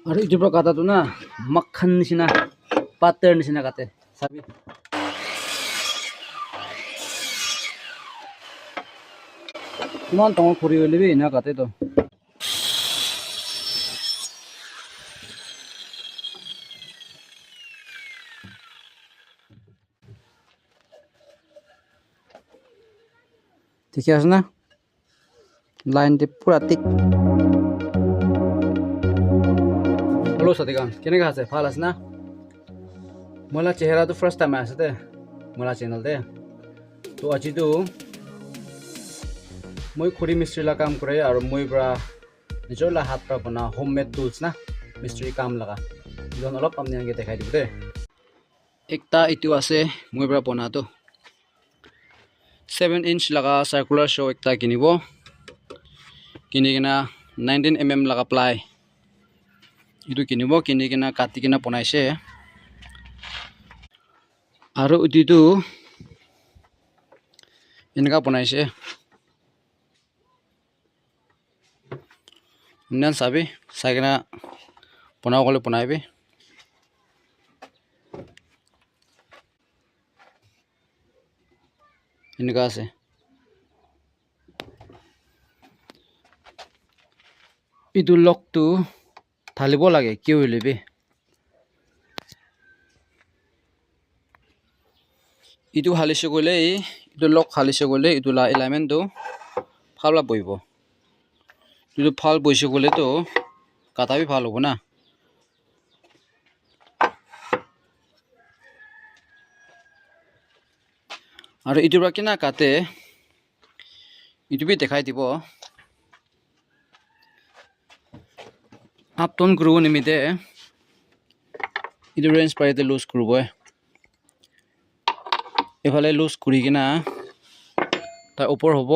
আৰু ইটোৰ পৰা কাটাটো না মাখন নিচিনা পাতৰ নিচিনা কাটে চাবি কিমান ডাঙৰ খৰি হৈ লবি না কাটে তো ঠিকে আছে না লাইনটি পুৰা ঠিক हेलो साथीगण केनेका আছে ভাল আছে না मोला चेहरा तो फर्स्ट टाइम आसे ते मोला चैनल ते तो আজি तो মই খৰি মিস্ত্ৰী লা কাম কৰে আৰু মই পৰা নিজৰ লা হাত পৰা বনা হোমমেড টুলস না মিস্ত্ৰী কাম লাগা জন অলপ আপনি আগে দেখাই দিব দে একটা ইটো আছে মই পৰা বনা তো 7 inch laga circular show একটা কিনিব কিনিকিনা 19 mm laga ply ইটো কিনিব কিনিকিনা কাটি কিনা বনাইছে আৰু ইটো এনেকা বনাইছে ইমান চাবি চাইকিনা বনাও কলে বনাইবি এনেকা আছে ইটো লকটো ঢালিব লাগে কি হইলেবি ইটো হালিছে গলে ইটো লক হালিছে গলে ইটো লা এলিমেন্টটো ফাললা বইব যদি ফাল বইছে গলে তো কাটাবি ভাল হ'ব না আৰু ইটোৰ পৰা কিনা কাটে ইটো বি দেখাই দিব আপ টন গ্ৰু নিমিতে ইটো ৰেঞ্জ পাইতে লুজ কৰিব এফালে লুজ কৰি কিনা তাৰ ওপৰ হ'ব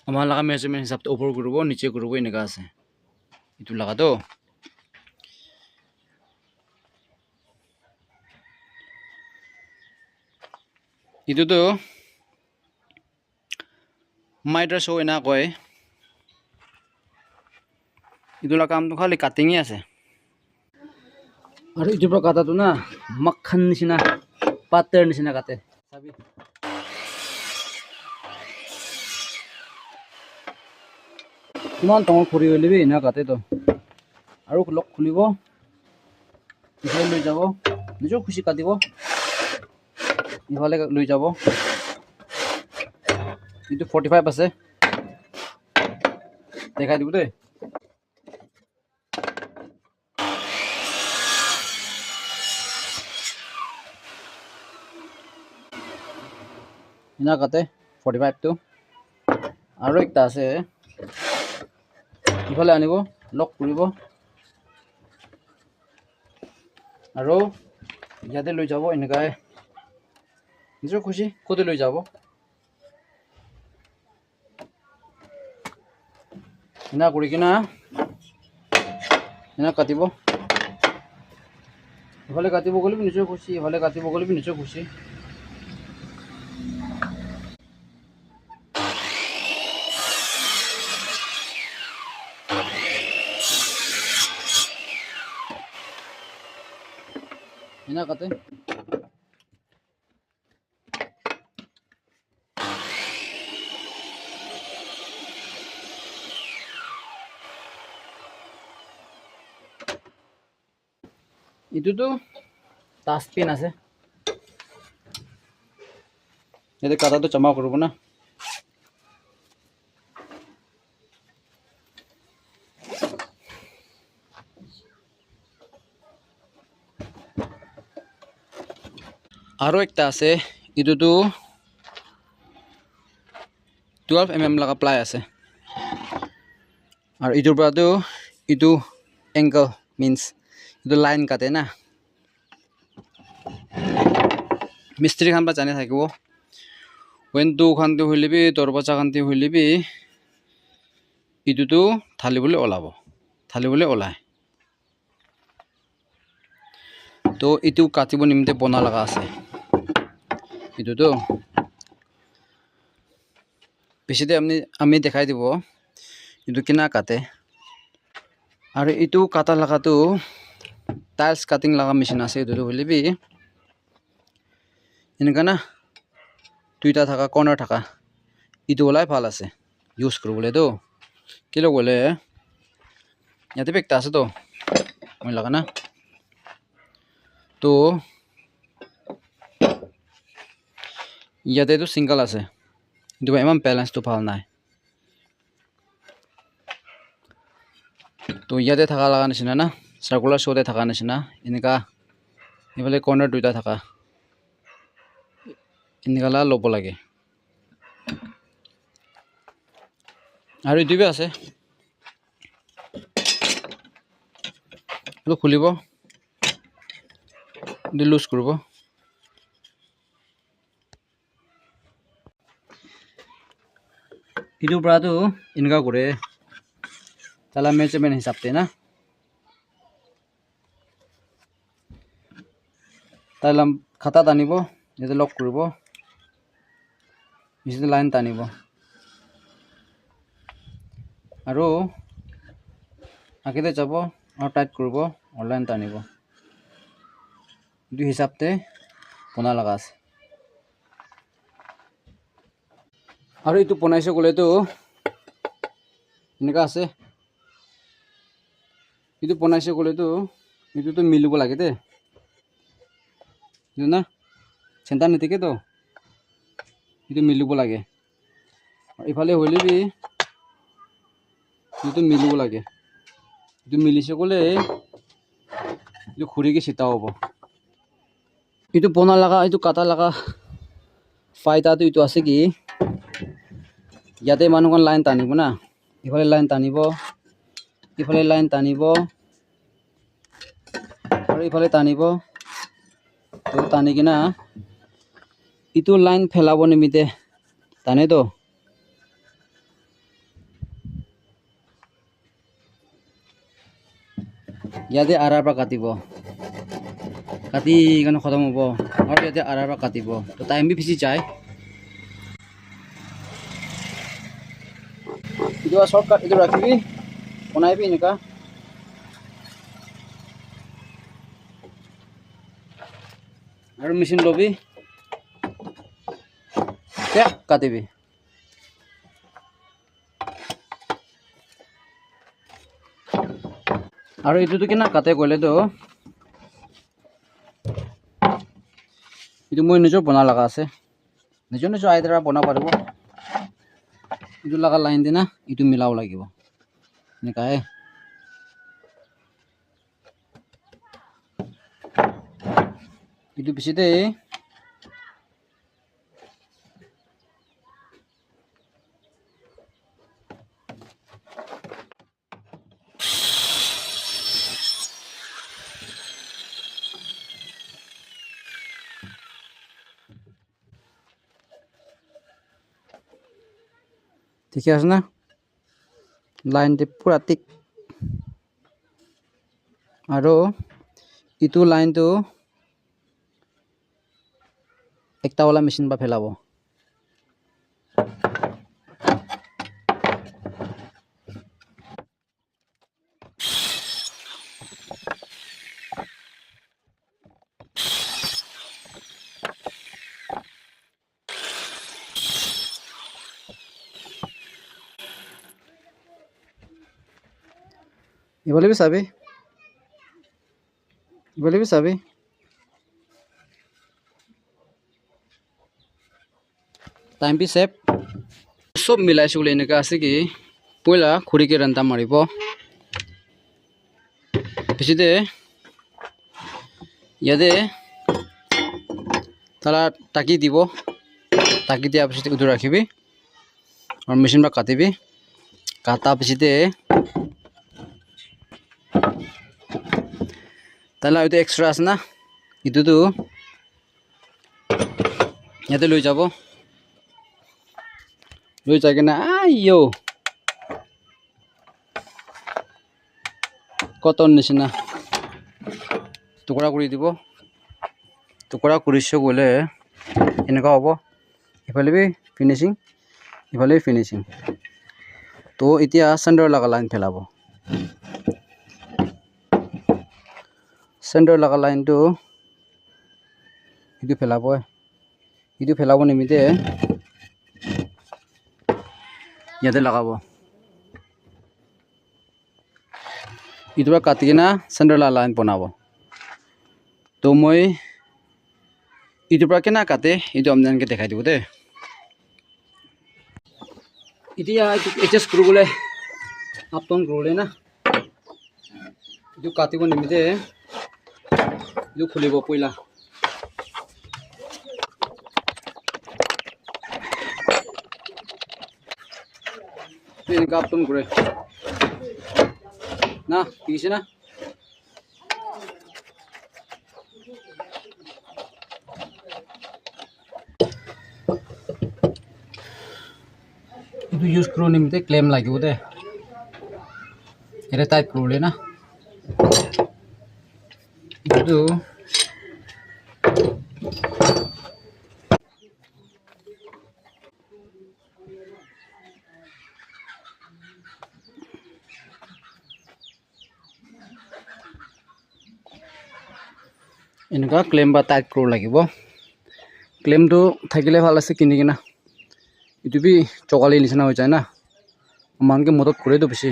আমাৰ লাগা মেজাৰমেন্ট হিসাবতে ওপৰ কৰিব নিচে কৰিব এনেকা আছে ইটো লাগা তো ইটো তো মাইটাৰ শো এনা কয় ইটো লা কামটো খালি কাটিংই আছে আৰু ইটোৰ পৰা কাটাটো না মাখন নিচিনা পাতৰ নিচিনা কাটে চাবি কিমান ডাঙৰ খৰি হৈ লবি না কাটে তো আৰু লক খুলিব ইফালে লৈ যাব নিজৰ খুশি কাটিব ইফালে লৈ যাব ইটো 45 আছে দেখাই দিব দেই ইনা কাটে 45 তো আৰু একটা আছে ইফালে আনিব লক কৰিব আৰু ইয়াতে লৈ যাব এনেকাই নিজৰ খুশি কোতে লৈ যাব ইনা কৰি কিনা ইনা কাটিব ইফালে কাটিব গ'লে নিজৰ খুশি ইফালে কাটিব গ'লে নিজৰ খুশি ইনা কাটে ইটোতো টাচপেন আছে এতে কাটাটো জমা কৰব না আৰু একটা আছে ইটোতো 12 mm লাগা প্লাই আছে আৰু ইটোৰ পৰাটো ইটো এংগল মিন্স ইটো লাইন কাটে না মিস্ত্রি খান বা জানি থাকিব ওয়েন্টু খানতে হইলেবি দরবাজা খানতে হইলেবি ইটোতো ঢালিবলৈ ওলাব ঢালিবলৈ ওলায় তো ইটো কাটিব নিমিতে বনা লাগা আছে ইটোতো পিছতে আমি দেখাই দিব ইটো কিনা কাটে আৰু এইটো কাটা লাগাটো টাইলছ কাটিং লগা মেচিন আছে এইটো বুলিবি এনেকা না দুইটা থাকা কৰ্নাৰ থাকা এইটো ওলাই ভাল আছে ইউজ কৰিবলৈ তো কিলো গ'লে ইয়াতে বেগটা আছে তো মই লগা না তো ইয়াতে তো সিঙ্গল আছে কিন্তু ইমান বেলেন্সটো ভাল নাই তো ইয়াতে থাকা লগা নিচিনা না সার্কুলার শোতে থাকা নিচিনা এনেকা এফালে কৰ্নাৰ দুইটা থাকা এনেকালা ল'ব লাগে আৰু এইটোৱে আছে এইটো খুলিব এইটো লুজ কৰিব এইটোৰ পৰাটো এনেকা কৰে তালা মেজাৰমেন্ট হিসাবতে না তাহলে খাতা টানিব ইয়াতে লক কৰিব নিচে লাইন টানিব আৰু আগতে যাব আৰু টাইট কৰিব আৰু লাইন টানিব দুই হিসাবতে বনা লগা আছে আৰু এইটো বনাইছে গলেতো এনেকা আছে এইটো বনাইছে গলেতো এইটোতো মিলিব লাগে দে না চেন্টার নিতেকে তো এইটো মিলিব লাগে ইফালে হইলে বি এইটো মিলিব লাগে এইটো মিলিছে গলে এইটো খুৰিকে চিতা হ'ব এইটো বনা লাগা এইটো কাটা লাগা ফাইদাটো এইটো আছে কি ইয়াতে মানুহখন লাইন টানিব না ইফালে লাইন টানিব ইফালে লাইন টানিব আৰু ইফালে টানিব তো টানি কিনা ইটো লাইন ফেলাব নিমিতে টানে তো ইয়াতে আৰাৰ পৰা কাটিব কাটি কেনে খতম হ'ব আৰু ইয়াতে আৰাৰ পৰা কাটিব তো টাইম বি ফিচি যায় এইটো শৰ্টকাট এইটো ৰাখিবি বনাইবি এনেকা আৰু মেচিন লবি কাটিবি আৰু এইটোতো কিনা কাটে গ'লে তো এইটো মই নিজৰ বনা লগা আছে নিজৰ নিজৰ আইডিয়া বনাব পাৰিব এইটো লগা লাইন দিনা এইটো মিলাব লাগিব এনেকাহে এইটো পিছতে ঠিকে আছে না লাইনটি পুৰা ঠিক আৰু ইটো লাইনটো একটা वाला মেচিন বা ফেলাব ইফালে বি চাবি টাইম বি সেভ সব মিলাইছো বলে এনেকা আছে কি পয়লা খুৰিকে ৰান্তা মাৰিব পিছতে ইয়াতে তালা টাকি দিব টাকি দিয়া পিছতে উঠি ৰাখিবি আৰু মেচিন বা কাটিবি কাটা পিছতে তাহলে এইটো এক্সট্রা আছে না এইটোতো ইয়াতে লৈ যাব লৈ যাই কিনে আইও কটন নিচিনা টুকুৰা কৰি দিব টুকুৰা কৰিছে গ'লে এনেকুৱা হ'ব ইফালে বি ফিনিচিং ইফালে ফিনিচিং তো এতিয়া চেণ্টাৰ লগা line ফেলাব center laga line tu itu pelabo nimite yate lagabo itu pra katigina center la line bonabo to moi itu pra kena kate itu amdan ke dekhai dibo de itia itu adjust kurugule up down kurule na itu katibo nimite itu khulibo poila ini kaptum kure na pisi na itu use kru nimite claim lagibo de ere type kurule na itu এনেকা claim বা tight Crowe লাগিব ক্লেমটো থাকিলে ভাল আছে কিনি কিনা ইটো B চকালি নিচিনা হৈ যায় না মানকে মদত কৰে তো বেছি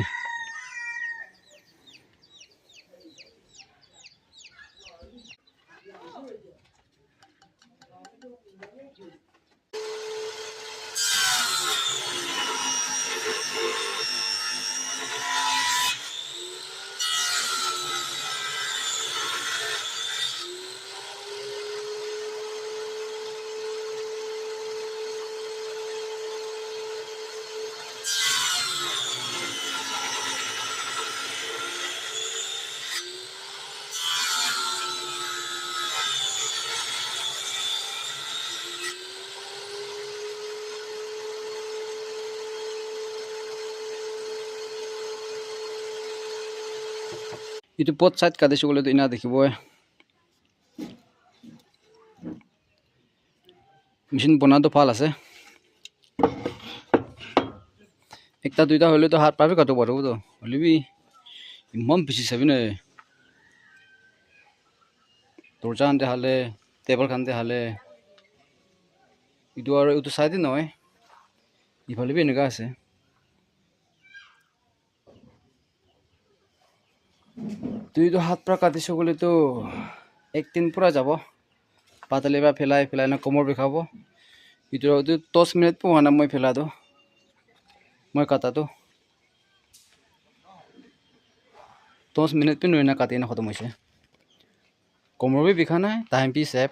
itu pot side kade sugole to ina dekhibo machine bana to phal ase ekta duita hole to hat pabe kato paro to holibi imam bisi sabine dorja ante hale table khante hale itu aro itu side noy ifale bi enega ase তুই তো হাত পৰা কাটিছ গলে তো এক দিন পুৰা যাব পাতলে বা ফেলাই না কোমৰ বিখাব ইটো 10 মিনিট পোৱা না মই ফেলাটো মই কাটাটো 10 মিনিট পিন না কাটি না খতম হৈছে কোমৰ বি বিখা নাই টাইম পি সেভ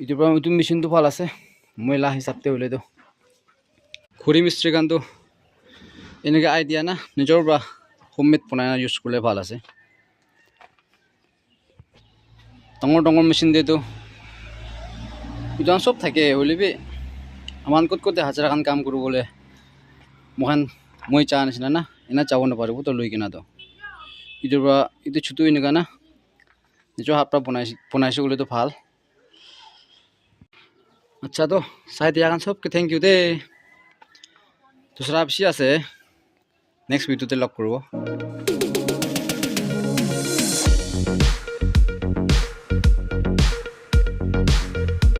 ইটো পৰা ইটো মেচিনটো ভাল আছে মই লা হিচাপতে হলে তো খুৰি মিস্ত্ৰী কানটো এনেকে আইডিয়া না নিজৰ বা হোমমেড বনাই ইউজ কৰিলে ভাল আছে ডাঙৰ মেচিন দেটো ইটো সব থাকে হলিবি আমান কত হাজাৰ কাম কৰিবলৈ মই চা নিচিনা না এনা চাব নাপাৰিব তো লৈ কিনা তো ইটোৰ পৰা ইটো ছুটু এনেকা না নিজৰ হাত পৰা বনাইছো গলে তো ভাল আচ্ছা তো চাই দিয়া কান সবকে থ্যাংক ইউ দে দুসরা বেশি আছে নেক্সট ভিডিওতে লগ করব